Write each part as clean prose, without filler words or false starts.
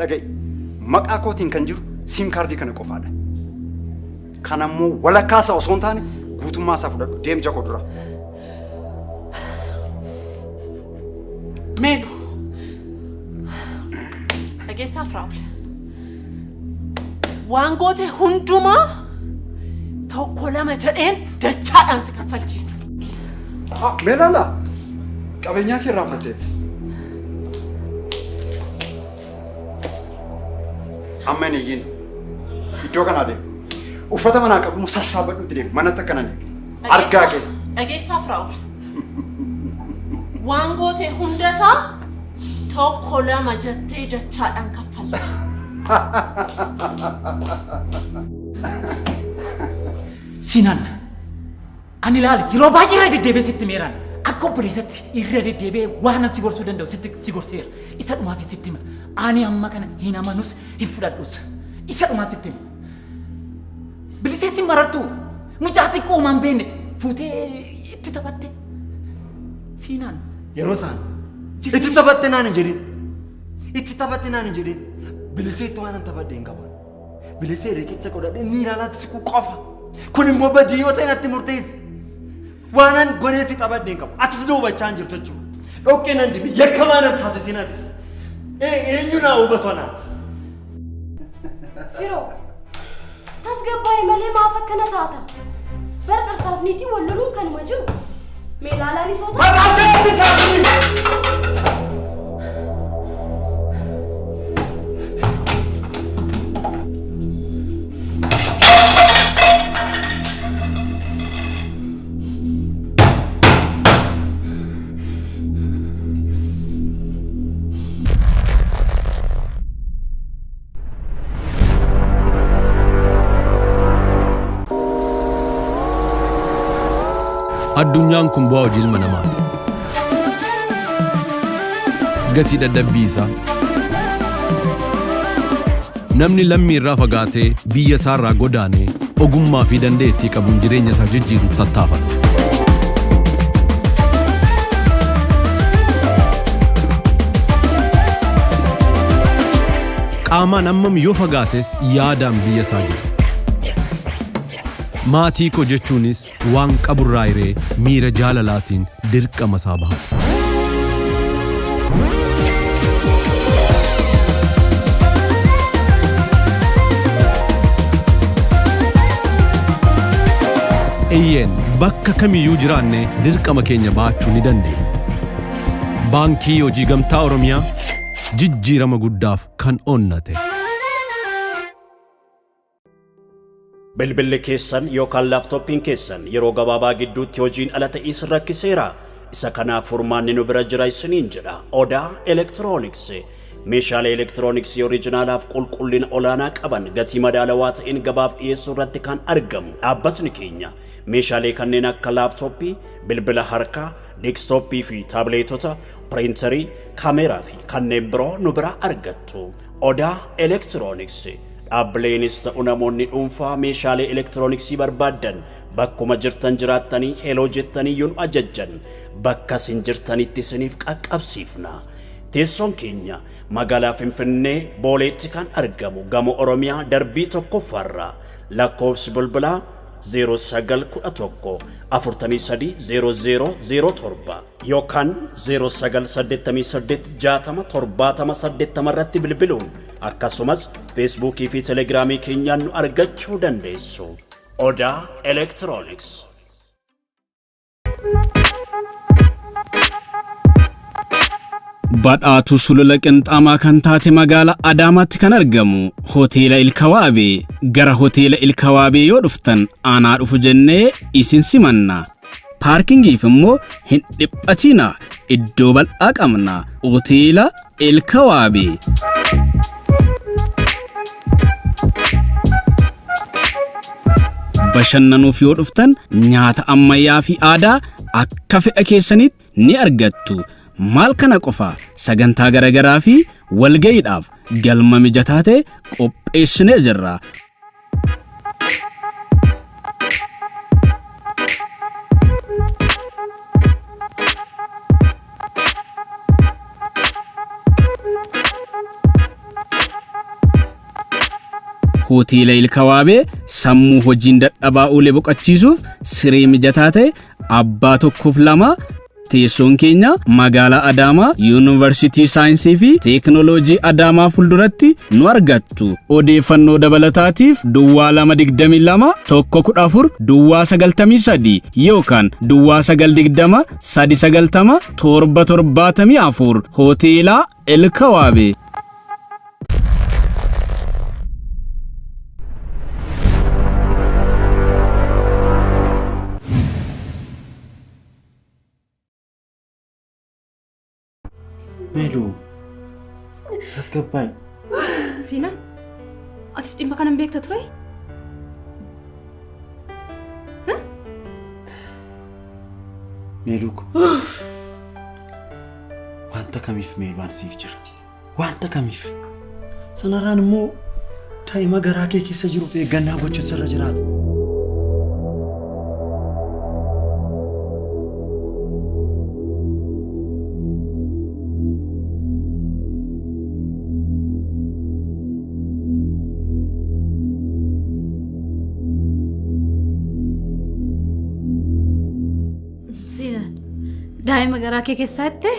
dhaga'i maqaa kootiin kan jiru sim kaardii kana qofaadha. Kanammoo walakkaasa osoo hin taane guutummaa isaa fudhadhu deem Jakoo dura. Meelu. Dhageessaa Firaa'ol. Waan goote hundumaa tokko lama jedheen dachaadhaan si kaffalchiisa. Meelala qabeenyaa kee irraanfatteeti. Amma hin iyyin iddoo kanaa deemu. Uffata manaa qabdu sassaabadhuutti deemu manatti akkana deemu. Argaa kee. Dhageessaa Firaa'ol. Waan goote hundasaa tokko lama jettee dachaadhaan kaffalta. Sinan ani ilaali yeroo baay'ee irra deddeebi'ee sitti meeraan akka obboleessatti irra deddeebi'ee waan si gorsuu danda'u si gorseera. Isa dhumaaf sitti hima. Ani amma kana hin amanus hin fudhadhus. Isa dhumaa sitti hima. Bilisee si marartu mucaa xiqqoo uumaan beenne fuutee itti taphatte. Sinan yeroo isaan itti taphatte naan hin jedhin. Itti taphatte naan hin jedhin. Biliseetti waan an taphadhe hin qaban. Bilisee riqicha godhadhe ni ilaalaatti si qofa. Kun immoo badii yoo ta'e natti murteessi. Waan an goneetti taphadhe hin qabu. Atis duubachaa hin jirtu jechuudha. Dhoqqee nan dibi yakkamaa nan taasisinaatis. Eenyu naa hubatu anaa. Firoo tasgabbaa'e malee maaf akkana taata? Barbarsaaf niitii wallaluun kanuma jiru. Meelaalaan isoo ta'a. Barbaasheetti taasisi! Addunyaan kun bu'aa hojii ilma namaati. Gatii dadhabbii isaa. Namni lammii irraa fagaatee biyya isaa irraa godaanee ogummaa fi dandeettii qabuun jireenya isaa jijjiiruuf tattaafata. Qaamaan hammam yoo fagaates yaadaan biyya isaa jira. Maatii koo jechuunis waan qaburraa hiree miira jaalalaatiin dirqama isaa baha. Eeyyeen bakka kamiyyuu jiraanne dirqama keenya baachuu ni dandeenya. Baankii Hojii Gamtaa Oromiyaa jijjiirama guddaaf kan onnate. Bilbilli keessan yookaan laaptooppiin keessan yeroo gabaabaa gidduutti hojiin ala ta'is rakkiseera. Isa kanaaf furmaanni nu bira jira isiniin jedha. Odaa Elektirooniksii. Meeshaalee elektirooniksii oriijinaalaaf qulqullina olaanaa qaban gatii madaalawaa ta'een gabaaf dhiyeessuu irratti kan argamu. Dhaabbatni keenya meeshaalee kanneen akka laaptooppii, bilbila harkaa, deeskitooppii fi taabileetota, piriintarii, kaameeraa fi kanneen biroo nu bira argattu. Odaa Elektirooniksii. Dhaabbileenis ta'u namoonni dhuunfaa meeshaalee elektirooniksii barbaadan bakkuma jirtan jiraattanii heloo jettanii yoo nu ajajjan bakka isin jirtanitti isiniif qaqqabsiifna. Teessoon keenya magaalaa Finfinnee Booleetti kan argamu Gamoo Oromiyaa darbii tokkoffaarra lakkoofsi bilbilaa 0911 430007 yookaan 0988 60 irratti bilbiluun akkasumas Feesbuukii fi Telegiraamii keenyaan nu argachuu dandeessu. Odaa Elektirooniks. Badhaatu sulula qinxaamaa kan taate magaalaa Adaamaatti kan argamu Hoteela Ilkawaabee. Gara Hoteela Ilkawaabee yoo dhuftan aanaa dhufu jennee isin simanna. Paarkingiif immoo hin dhiphatina, iddoo bal'aa qabna. Hoteela Ilkawaabee. Bashannanuuf yoo dhuftan nyaata ammayyaa fi aadaa akka fedha keessanitti ni argattu. Maal kana qofa sagantaa garagaraa fi walga'iidhaaf galma mijataa ta'e qopheessinee jirra. hoteela Ilkawaabee sammuu hojiin dadhabaa oolee boqochiisuuf siree mijataa ta'e abbaa tokkoof lama teessoon keenya magaalaa Adaamaa Yuunivarsiitii Saayinsii fi Teekinooloojii Adaamaa fuulduratti nu argattu. Odeeffannoo dabalataatiif Duwwaa 222 114 Duwwaa 93 yookaan Duwwaa 920 390 774 hoteela Ilkawaabee. Melu, tasgabbaay. Sinan, atis dhimma kana hin beekta ture? Melu ko. Wanta kamiif Meeluun siif jira? Wanta kamiif? Sanarraan immoo daa'ima garaa kee keessa jiruuf eeggannaa gochuun sirra jiraata. Daa'ima garaa kee keessaatti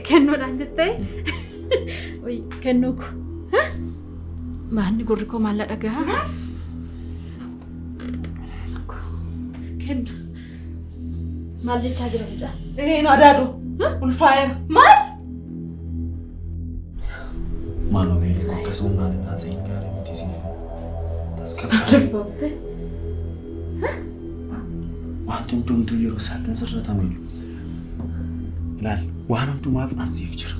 kennuudhaan jettee kennuuku maanni gurri koo maal dhagaa kennu maal jechaa jira mucaa Adaadu ulfaa'eera. maal Maaloo Meelu akkasuma naan haasa'in gaarii miti siif. Tasgabbaay. Durfooftee Wanti hundumtuu yeroo saatiin sirrata Meelu. Ilaal, waan hundumaaf ansiif jira.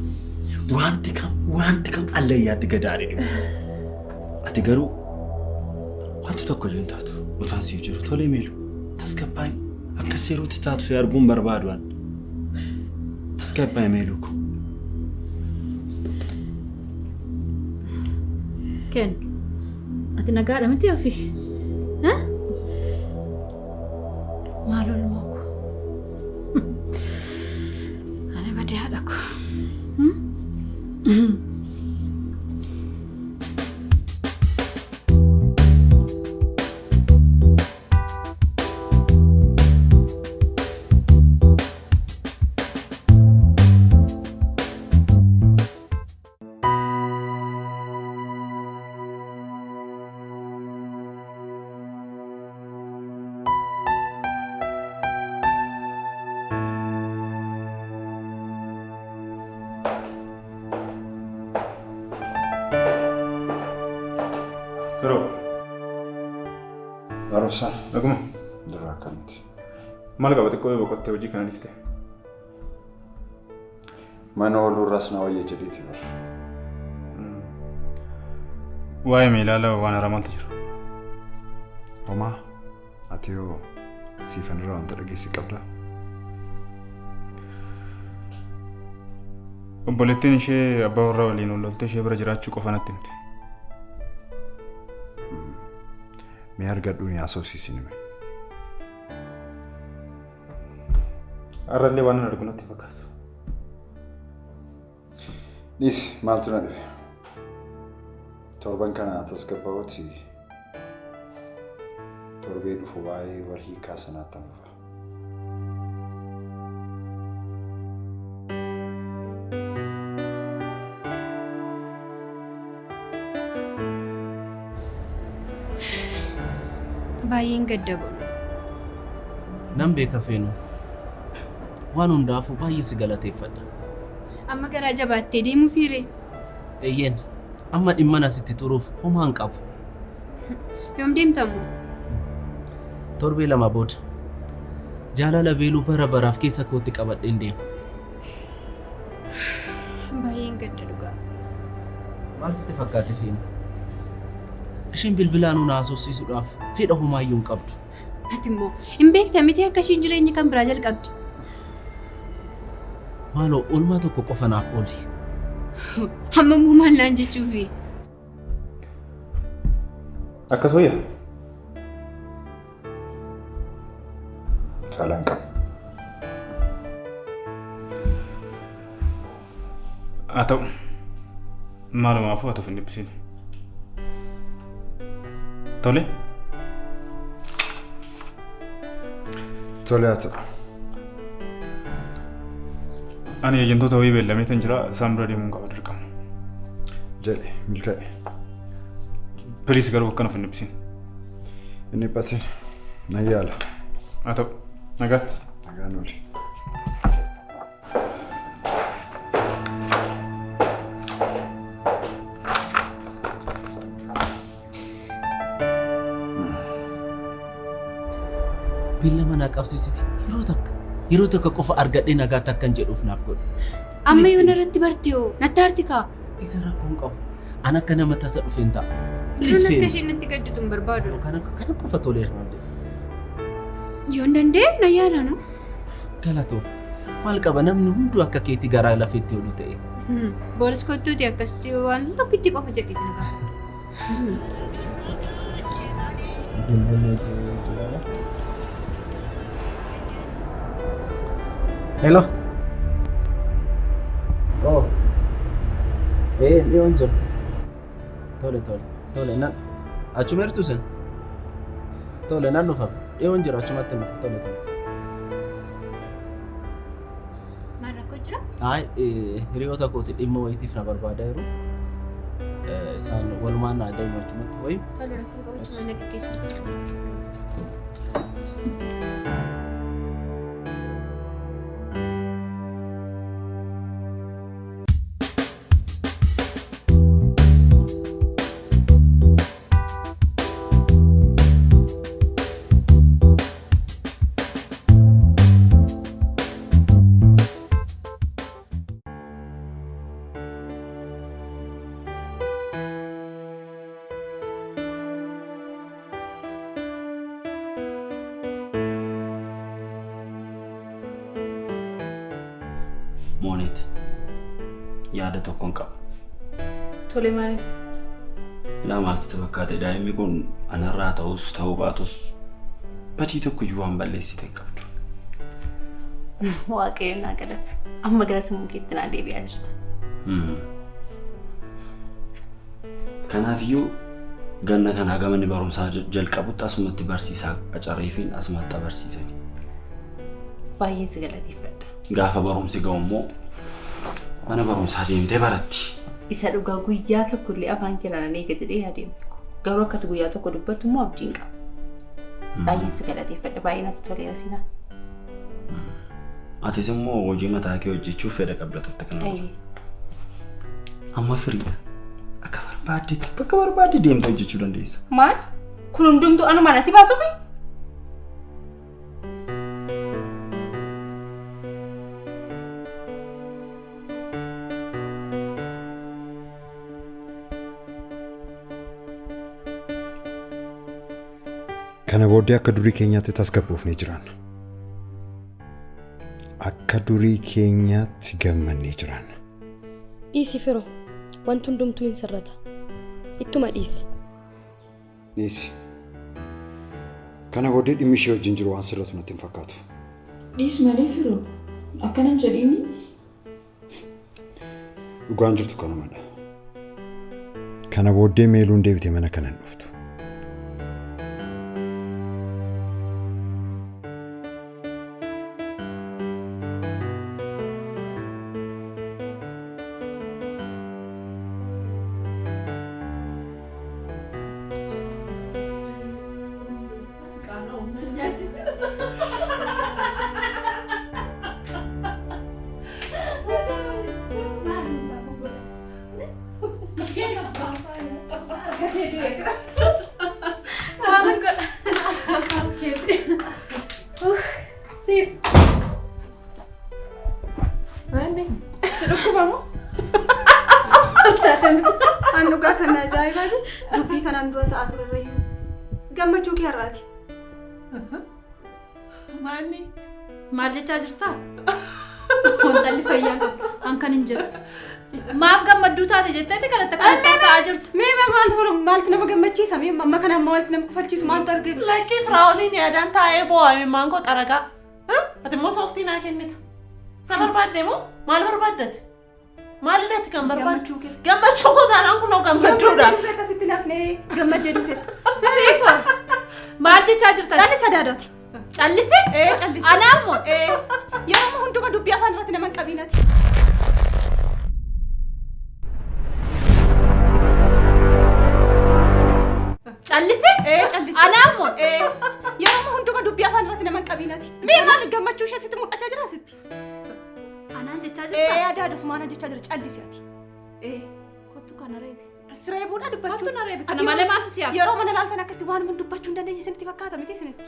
Wanti kam allayyaatti gadaadhe dhibu. Ati garuu wanti tokko iyyuu hin taatu. Utaan siif jiru tolee Meelu. Tasgabbaay akkas yerootti taatu si arguun barbaadu an. Tasgabbaay Meelu ko. kennu ati nagaadha miti ofii maal olmoo ko ani badii haadha ko Barusan, Naguma. dura kanti. Maal qabate qoyee boqottee hojii kana dhiste? Mana oolurraas na wayya jedheeti bara. Waa'ee meelaala waan haramaltu jira. Homaa, ati yoo siifan irraa wanta dhageessi qabdaa? Obboleettiin ishee abbaa warraa waliin olloltee ishee bira jiraachuu qofa natti himte. Mee argadhuun haasofsiisin hime. Har'allee waan nan argu natti fakkaatu. Dhiisi, maaltu na dhibe? Torban kana tasgabbaa'uuti torbee dhufu waa'ee wal hiikaa sanaatti hamuufa. Baay'een gaddabu. Nan beeka feenu. Waan hundaafuu baay'ee si galateeffadha. Amma garaa jabaattee deemuu fiire. Eeyyeen, amma dhimma asitti turuuf homaa hin qabu. Yoom deemtamu? Torbee lama booda. Jaalala beeluu bara baraaf keessa kootti qabadheen deema. Baay'een gadda dhugaa. Maal sitti fakkaate feenu? Ishiin bilbilaan nu haasofsiisuudhaaf fedha homaayyuu hin qabdu. Ati immoo hin beekta miti akka ishiin jireenya kan biraa jalqabdi. Maaloo oolmaa tokko qofa naaf ooli. Amma immoo maal naan jechuufi? Akkas wayya? Saalaan qabu. Haa ta'u. Maalumaafuu haa ta'uuf hin dhibbisiin. Tole. Tole haa ta'u. Ani eejantoota wayii beellameetan jira isaan bira deemuun qaba dirqama. Jedhe milkaa'e. Piriis garuu akkana of hin dhiphisin. Inni dhiphatin na yaala. Haa ta'u nagaatti. Nagaan ooli. Billa mana qabsiisiti yeroo takka qofa argadhee nagaatti akkan jedhuuf naaf godhu. Amma yoo narratti bartee natti hartikaa. Isa rakkoon qabu. An akka nama tasa dhufeen ta'a. Bilisuu akka isheen natti gadditu hin barbaadu. Kana qofa toleera naan jedhu. Yoo hin dandeenye na yaala no. Galatoo maal qaba namni hunduu akka keetii garaa lafeetti oolu ta'e. Booris kottuuti akkasitti waan tokkitti qofa jedhee nagaa. Hello. Oh. Leon jira. Tole nan achuma jirtu sen. Tole nan nufa. Leon jira achumatti nufa. Tole. Maal rakkoo jira? Ay hiriyoota kooti dhimma wayitiif na barbaada jiru. Isaan walumaan na adeemu achumatti wayi. Tole rakkoo qabachuma na gaggeessu. Moonit yaada tokkoon qaba. Tole maali? Ilaa maaltu fakkaate daa'imni kun anarraa ta'uu baatus badii tokko iyyuu waan balleessite hin qabdu. Waaqayyoon naa galatu. Amma gara sammuu keetti naa deebi'aa jirta. Kanaafiyyuu ganna kanaa gama inni barumsaa jalqabutti asumatti barsiisaa qacarreefiin asumatti barsiisani. Baay'een si galateeffadha. Gaafa barumsi ga'u immoo mana barumsaa deemtee baratti. Isa dhugaa guyyaa tokko illee afaan kiraan eega jedhee yaadeemu. Garuu akkati guyyaa tokko dubbattu immoo abdiin qaba. Baay'een si galateeffadha. Baay'ee natti toleera sinaa. Atis immoo hojii mataa kee hojjechuuf fedha qabda turte kana. Amma firiidha. Akka barbaaddetti bakka barbaadde deemtee hojjechuu dandeessa. Maal? Kun hundumtuu anuma na si baasuufi? Kana booddee akka durii keenyaatti tasgabboofnee jiraanna. Akka durii keenyaatti gammannee jiraanna. Dhiisi firoo. Wanti hundumtuu hin sirrata. Ittuma dhiisi. Dhiisi. Kana booddee dhimmi ishee wajjin jiru waan sirratu natti hin fakkaatu. Dhiisi malee firoo. Akkanam jedhiini. Dhugaan jirtu kanumadha. Kana booddee meeluun deebitee mana kana hin dhuftu. Maal jechaa jirtaa? Wantalli fayyaa qabu. Hankan hin jiru. Maaf gammadduu taate jetteeti kanatti akka baasaa jirtu. Mee maaltu nama gammachiisa? Mee amma kana maaltu nama kufalchiisu maaltu argina? Lakkii firaa'oliin yaadaan taa'ee boo'ame maangoo xaragaa. Ati immoo sooftii naa kennita. Isa barbaadde moo maal barbaaddate? Maalinatti kan barbaadu gammachuu kootaan kun gammachuudha. Akkasitti nafnee gammadee dhufte. Siifa maal jechaa jirtan? Callisa daadoti. Callise? Callise. Anaammoo? Yeroo hunduma dubbii afaan irratti nama hin qabiinati. Callise? Callise. Anaammoo? Yeroo hunduma dubbii afaan irratti nama hin qabiinati. Mee maal gammachuu ishee sitti mul'achaa jira sitti? Anaan jechaa jirta? Adaada sumaana jechaa jira callisi ati. Kottu kana reebi. Sireebuudha dubbachuu. Kottu na reebi. Kana malee maaltu siyaaf? Yeroo mana laaltan akkasitti waan mun dubbachuu hin dandeenye isinitti fakkaata miti isinitti.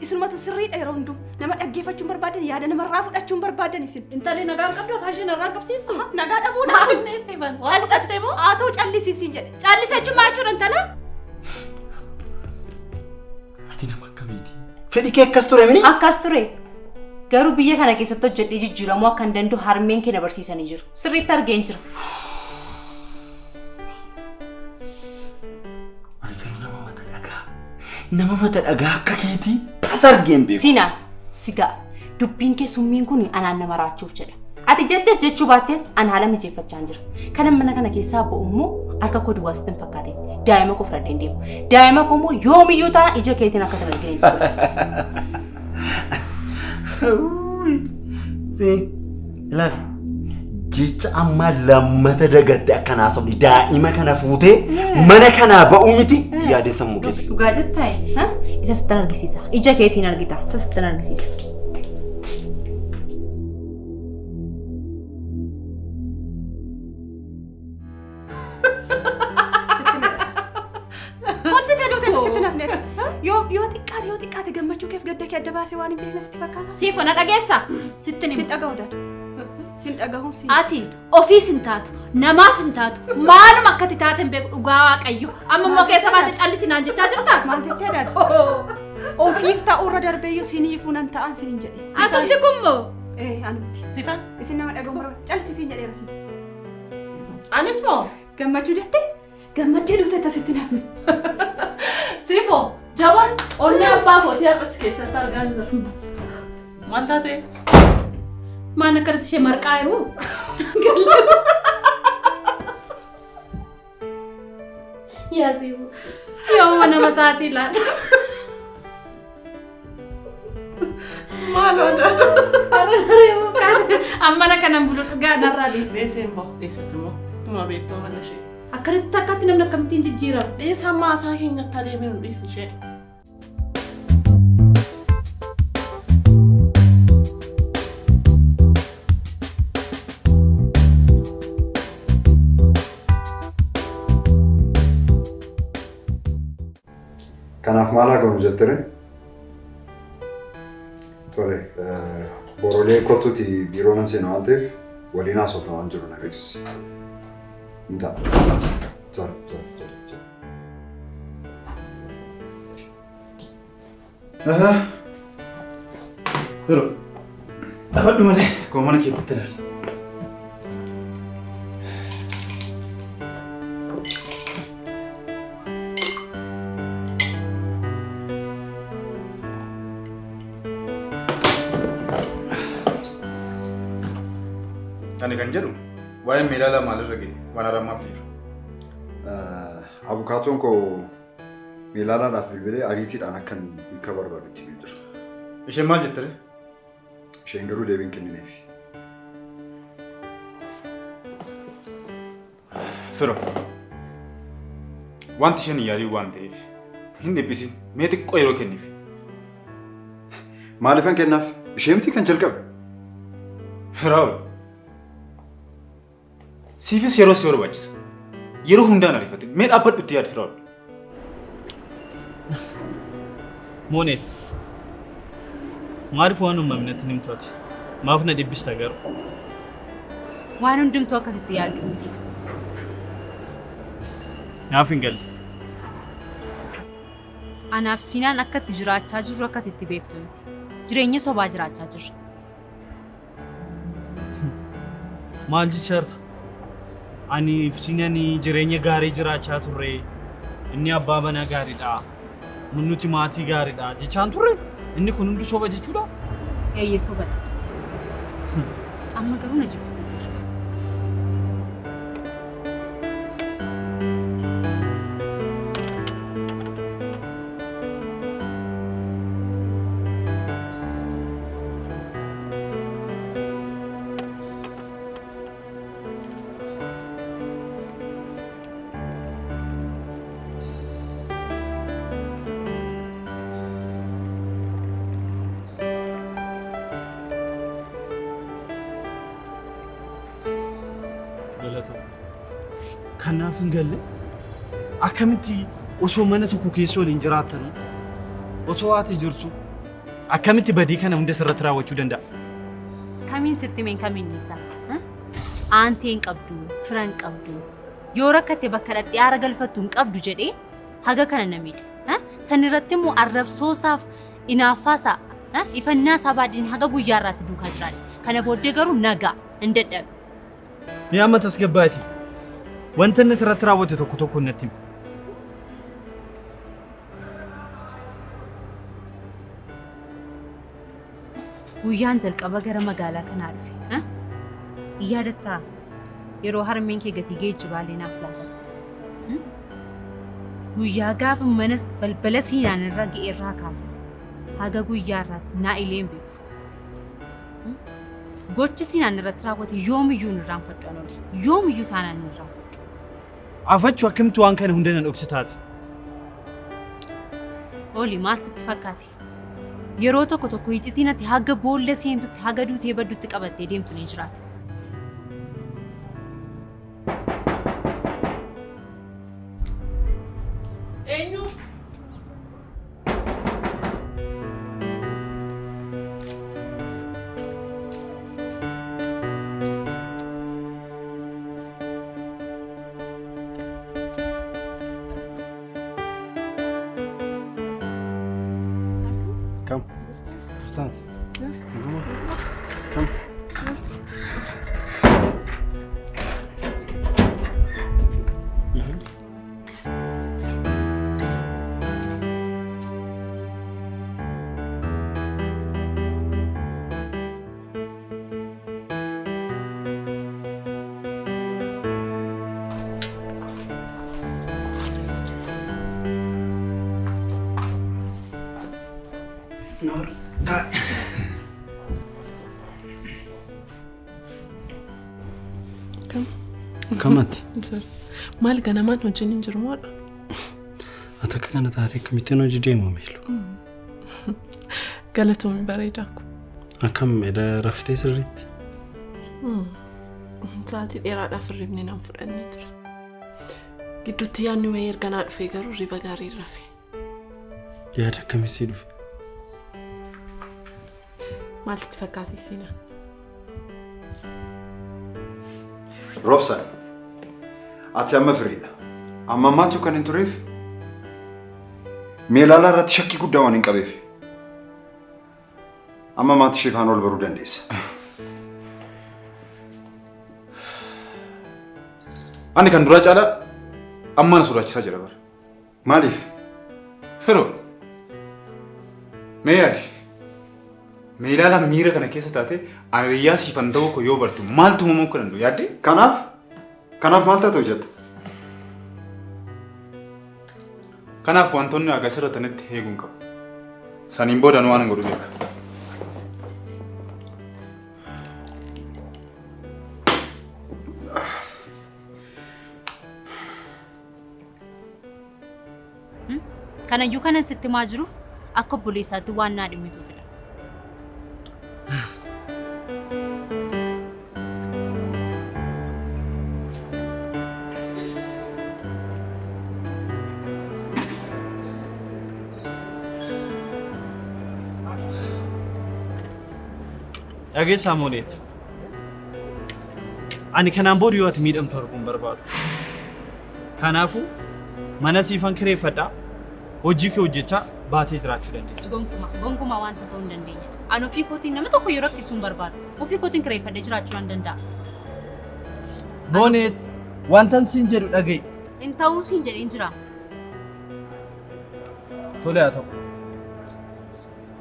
Isinumatu sirriidha yeroo hunduu nama dhaggeeffachuun barbaadan yaada namarraa fudhachuun barbaadan isin. Intalli nagaan qabdu afaan ishee narraan qabsiistu. Nagaa dhabuudha. Callisatti moo? Haatoo callisiisiin jedhe. Callise jechuun maal jechuudha intala? Ati nama akkamiiti? Fedhi kee akkas ture mini? Akkas ture. Garuu biyya kana keessatti hojjedhee jijjiiramuu akka hin danda'u harmeen kee na barsiisanii jiru. Sirriitti argeen jira. Ani garuu nama mata dhagaa. Nama mata dhagaa akka keetii tas argeen beeku. Sinaa, sigaa. Dubbiin kee summiin kun anaan nama raachuuf jedha. Ati jettees jechuu baattees an haala mijeeffachaa jira. Kanan mana kana keessaa ba'u immoo harka koo duwwaa sitti hin fakkaate. Daa'ima koo fudhadheen deemu. Daa'ima koo immoo yoomiyyuu taana ija keetiin akka tan arginu. Si ilaali jecha amma lammata dagatte akkanaa sabni daa'ima kana fuutee mana kanaa ba'uu miti yaadeen sammuu keetti. Dhugaa jettaayi isa sittan argisiisa. Ija keetiin argita isa sittan argisiisa. Yoo xiqqaate gammachuu keef gadda kee adda baasee waan hin beekne sitti fakkaata. Siifa na dhageessa? Sittin Sin dhaga'u daadha. Sin dhaga'uun sin. Ati ofiis hin taatu, namaaf hin taatu, maaluma akkati taate hin beeku dhugaa Waaqayyo. Amma immoo keessa baate callisi naan jechaa jirta? Maal jettee daadha? Ofiif ta'uu irra darbeeyyuu siniifuu nan ta'an sin hin jedhe. Atumti kummoo? Anuti. Sifa? Isin nama dhaga'u mara callisi sin jedheera sin. Anis moo? Gammachuu jettee? Gammaddee dhuftee tasitti nafni. Sifo jawaan onnee abbaa kootii har'as keessatti argaa hin jiru. Maal taatee? Maan akkanatti ishee marqaa jiru? Yaa Siifu yooma nama taati laata? Maaloo daadhu? Amma na kanan bulu dhugaa narraa dhiise. Dhiisee immoo dhiisatti immoo dhuma beektoo mana ishee. Akkamitti akkatti namni akkamittiin jijjiirama? Dhiisa amma haasaa keenyatti adeeminu dhiisi ishee. Kanaaf maal haa goonu jettee? Tole, borolee kottuuti biiroo nan seenu waan ta'eef waliin haasofna waan jiru na beeksisi. Inta. Pero, taphadhu malee koo mana keetti ilaali. Ani kan jedhu waa'ee miilaa maalirra ga'e waan harammaaf jiru. Abukaatoon koo miilaadhaaf bilbilee ariitiidhaan akkan hiika barbaadu itti jira. Isheen maal jette? Isheen garuu deebiin kennineef. Firo, wanti isheen yaaduu waan ta'eef hin dhiphisin mee xiqqoo yeroo kenniif. Maaliifan kennaaf? Ishee miti kan jalqabe. Firaa'ul, siifis yeroo si barbaachisa. Yeroo hundaan ariifate mee dhaabbadhu itti yaad Firaa'ul. Moonet, maaliif waan uumamnetti nimtooti? Maaf na dhibbista garuu? Waan hundumtuu akkasitti yaadduuti. Naaf hin galle. Anaaf Sinaan akkatti jiraachaa jirru akkasitti beektu miti. Jireenya sobaa jiraachaa jirra. Maal jechaarta? Ani Sinaan jireenya gaarii jiraachaa turre. Inni abbaa manaa gaariidha. Nuti maatii gaariidha jechaan turre. Inni kun hundi soba jechuudha? Eeyyee sobadha. Amma garuu na jibbisiiseera. kanaaf hin galle akkamitti osoo mana tokko keessa waliin jiraattan osoo ati jirtu akkamitti badii kana hunda sirratti raawwachuu danda'a? Kamiin sitti meen kamiin isaa? Aanteen qabdu, firan qabdu. Yoo rakkatte bakka dhaqxee aara galfattu hin qabdu jedhee haga kana namiidha. San irratti immoo arrabsoosaaf inaaffaasaa ifannaa isaa baadhiin haga guyyaa irraatti duukaa jiraadha. Kana booddee garuu nagaa hin dadhabu. Mee amma tasgabbaati. Wanta inni sirratti raawwate tokko tokko natti himi. Guyyaan jalqaba gara magaalaa kanaa dhufe. Yaadattaa yeroo harmeen kee gatii geejjibaalee naaf laatan. Guyyaa gaafa mana balbala siinaan irra ga'eerraa kaase haga guyyaa irraatti naa ileen beeku. Gochi siinaan irratti raawwate yoomiyyuu hin irraanfadhu anooli. Yoomiyyuu taanaan hin irraanfadhu. Afachuu akkamitti waan kana hunda nan dhoksitaati? Oli maal sitti fakkaate? Yeroo tokko tokko iccitiin ati haga boolla seentutti haga duutee baddutti qabattee deemtu ni jiraata. Eenyu? Come. Start. Come. Nur, dah. Kamati. Maal ganamaan hojiin hin jiru moodha? Ati akka kana taatee akkamittiin hojii deemu miilu? Galatoomii bareedaa kun. Akkam edda raftee sirriitti? Sa'aatii dheeraadhaaf hirribni nan fudhannee ture. Gidduutti yaadni wayii erganaa dhufee garuu riba gaarii rafe. Yaada akkamitti dhufe? Maal sitti fakkaate seenaa? Robson, ati amma firiidha. Amma ammaatu kan hin tureef meelaalaa irratti shakkii guddaa waan hin qabeef. Amma ammaatti ishee kaan ol baruu dandeessa. Ani kan duraa caalaa amma na sodaachisaa jira bara. Maaliif? Firoo, mee yaadi? Meelaalaa miira kana keessa taate aniyyaa siifan ta'uu ko yoo bartu maaltu uumamuu kan danda'u yaadde? Kanaaf maal taatu hojjetta? Kanaaf wantoonni agarsiisa irratti eeguun qabu. Saniin booda nu waan godhu beeka. Kanayyuu kanan sitti maa jiruuf akka obboleessaatti waan naa dhimmituufidha. Dhageessaa mooleeti. Ani kanaan booda yoo ati miidhamtu arguun barbaadu. Kanaafuu mana siifan kireeffadhaa hojii kee hojjechaa baatee jiraachuu dandeessa. Gonkumaa wanta ta'uu hin dandeenya. Ani ofii kootiin nama tokko yoo rakkisuu hin barbaadu. Ofii kootiin kireeffadhee jiraachuu hin danda'a. Mooneet wantan siin jedhu dhaga'i. Hin ta'uu siin jedheen jira. Tole haa ta'u.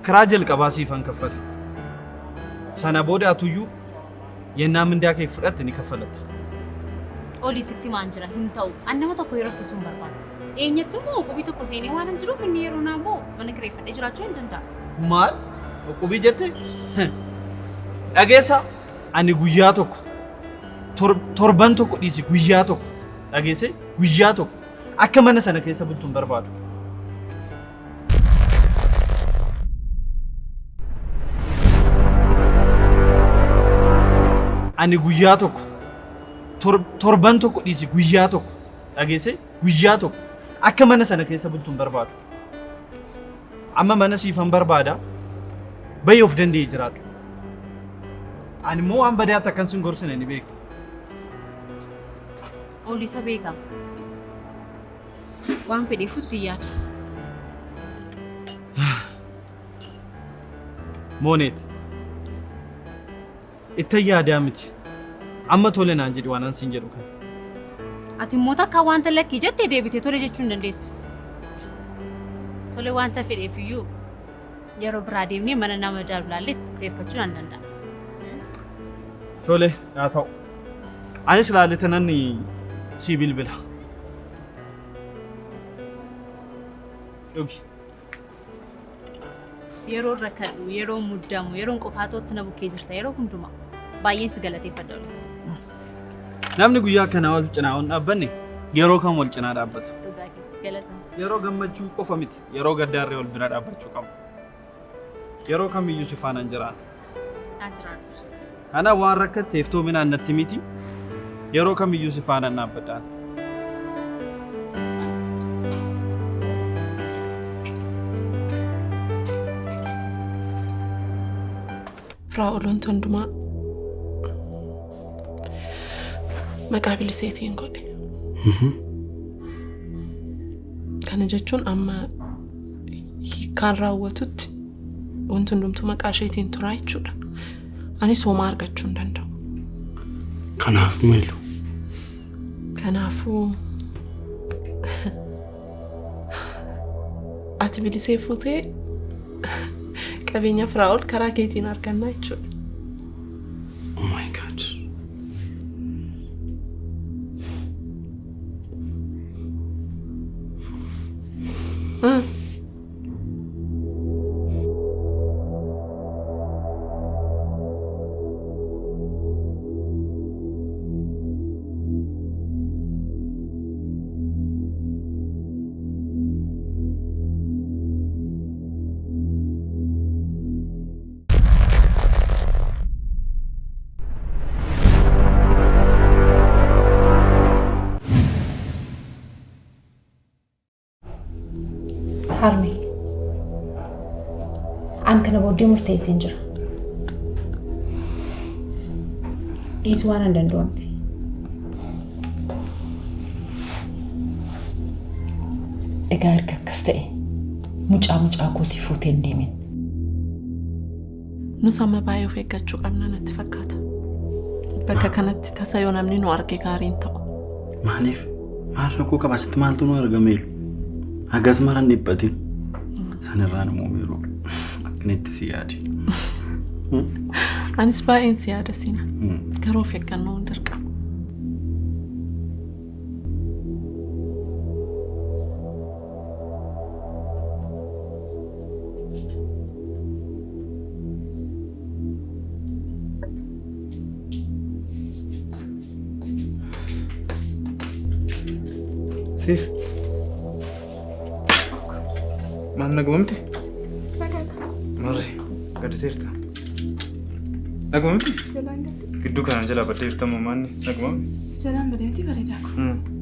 Kiraa jalqabaa siifan kaffale. Sana booda atuyyuu yennaa mindaa kee fudhatte ni kaffalatta. Olii sitti maan jira hin ta'u. Ani nama tokko yoo rakkisuu hin barbaadu. Eenyatti immoo qubii tokko seenee waan hin jiruuf inni yeroo naa immoo mana kireeffadhee jiraachuu hin danda'a. Maal? Qubii jette? Dhageessa ani guyyaa tokko torban tokko dhiisi guyyaa tokko dhageesse guyyaa tokko akka mana sana keessa bultu hin barbaadu. Ani guyyaa tokko torban tokko dhiisi guyyaa tokko dhageesse guyyaa tokko akka mana sana keessa bultuun barbaadu. Amma mana siifan barbaada bayyee of danda'ee jiraatu. Ani immoo waan badaa takkan sin gorsine ni beeku. Olisa beekama. Waan fedhee futti yaada. Moonet. Itti yaadaa miti. Amma tole naan jedhi waan ansin jedhu kan. Ati immoo takka wanta lakkii jettee deebitee tole jechuu hin dandeessu. Tole wanta fedheef iyyuu yeroo biraa deemnee mana nama jaallallee reeffachuu nan danda'a. Tole haa ta'u. Anis ilaalite nanni si bilbila. Dhugi. Yeroo rakkadhu, yeroo muddamu, yeroo qofaatootti na bukkee jirta yeroo hundumaa baay'een si galateeffadha. Namni guyyaa akkanaa wal cinaa hin dhaabbanne yeroo kam wal cinaa dhaabbata. Yeroo gammachuu qofa miti yeroo gaddaarree wal bira dhaabbachuu qabu. Yeroo kamiyyuu si faana hin jiraanne. Kana waan rakkatteef toominaan natti miti yeroo kamiyyuu si faana hin dhaabbadhaan. Raa'uloon hundumaa maqaa biliseetiin godhe. Kana jechuun amma hiikkaan raawwatutti wanti hundumtuu maqaa isheetiin turaa jechuudha. Anis homaa argachuu hin danda'u. Kanaaf meelu. Kanaafuu ati bilisee fuutee qabeenya Firaa'ol karaa keetiin argannaa jechuudha. Oh my God. Harmee. An kana booddee murteessee jira. Dhiisuu waan hin danda'amti. Egaa erga akkas ta'e mucaa kootii fuutee hin deemin. Nus amma baay'ee of eeggachuu qabna natti fakkaata. Bakka kanatti tasa yoo namni nu arge gaariin ta'u. Maaliif? Maal rakkoo qaba sitti maaltu nu argameelu? Hagas maran dhiphatin. Sanirraa namuu miiruu. Akkanitti si yaadi. Anis baay'een si yaada sina. Garuu of eeggannoo hin dirqamu. Sif. Maal nagumamti? Marre, gadi seerta. Nagumamti? Gidduu kanaan jala baddee iftamu maanni nagumamti? Jalaan badeemti bareedaa kun.